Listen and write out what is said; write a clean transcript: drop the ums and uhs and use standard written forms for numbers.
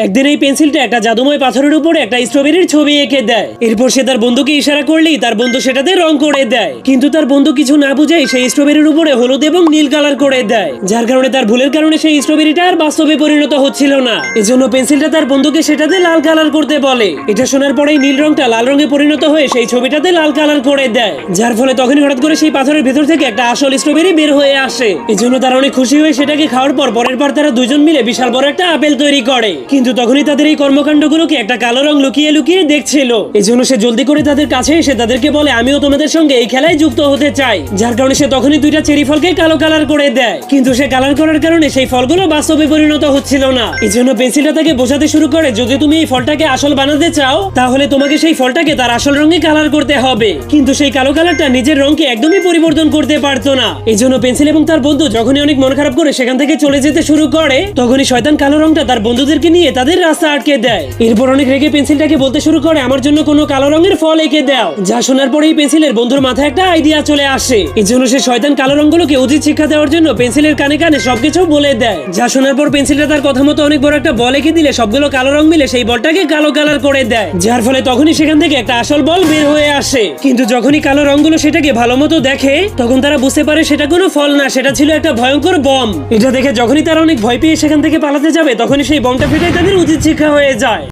একদিন এই পেন্সিলটা একটা জাদুময় পাথরের উপরে একটা স্ট্রবেরির ছবি এঁকে দেয়। এরপর সে তার বন্ধুকে ইশারা করলেই তার বন্ধু সেটাতে রং করে দেয়, কিন্তু তার বন্ধু কিছু না বুঝেই সেই স্ট্রবেরির উপরে হলুদ এবং নীল কালার করে দেয়, যার কারণে তার ভুলের কারণে সেই স্ট্রবেরিটা আর বাস্তবে পরিণত হচ্ছিল না। এজন্য পেন্সিলটা তার বন্ধুকে সেটাতে লাল কালার করতে বলে। এটা শোনার পরেই নীল রংটা লাল রঙে পরিণত হয়ে সেই ছবিটাতে লাল কালার করে দেয়, যার ফলে তখনই হঠাৎ করে সেই পাথরের ভেতর থেকে একটা আসল স্ট্রবেরি বের হয়ে আসে। এজন্য তারা অনেক খুশি হয়ে সেটাকে খাওয়ার পরের বার তারা দুজন মিলে বিশাল বড় একটা আপেল তৈরি করে। কিন্তু তখনই তাদের এই কর্মকাণ্ডগুলোকে একটা কালো রং লুকিয়ে লুকিয়ে দেখছিল। এজন্য সে জলদি করে তাদের কাছে এসে তাদেরকে বলে, আমিও তোমাদের সঙ্গে এই খেলায় যুক্ত হতে চাই। যার কারণে সে তখনই দুইটা চেরি ফলকে কালো কালার করে দেয়, কিন্তু সে কালার করার কারণে সেই ফলগুলো বাস্তবে পরিণত হচ্ছিল না। এজন্য পেন্সিলটা তাকে বোঝাতে শুরু করে, যদি তুমি এই ফলটাকে আসল বানাতে চাও তাহলে তোমাকে সেই ফলটাকে তার আসল রঙে কালার করতে হবে। কিন্তু সেই কালো কালারটা নিজের রঙকে একদমই পরিবর্তন করতে পারতো না। এজন্য পেন্সিল এবং তার বন্ধু যখনই অনেক মন খারাপ করে সেখান থেকে চলে যেতে শুরু করে, তখনই শয়তান কালো রংটা তার বন্ধুদেরকে নিয়ে তাদের রাস্তা আটকে দেয়। এরপর অনেক রেগে পেন্সিলটাকে বলতে শুরু করে, আমার জন্য কোনো কালো রঙের ফল এঁকে দাও। যা শোনার পরেই পেন্সিলের বন্ধুর মাথায় একটা আইডিয়া চলে আসে। এজন্য সে শয়তান কালো রঙগুলোকে উচিত শিক্ষা দেওয়ার জন্য পেন্সিলের কানে কানে সবকিছু বলে দেয়। যা শোনার পর পেন্সিলটা তার কথা মতো অনেক বড় একটা বল এঁকে দিলে সবগুলো কালো রং মিলে সেই বলটাকে কালো কালার করে দেয়, যার ফলে তখনই সেখান থেকে একটা আসল বল বের হয়ে আসে। কিন্তু যখনই কালো রঙগুলো সেটাকে ভালো মতো দেখে তখন তারা বুঝতে পারে সেটা কোনো ফল না, সেটা ছিল একটা ভয়ঙ্কর বম। এটা দেখে যখনই তারা অনেক ভয় পেয়ে সেখান থেকে পালাতে যাবে তখনই সেই বমটা ফেটে তাদের উচিত শিক্ষা হয়ে যায়।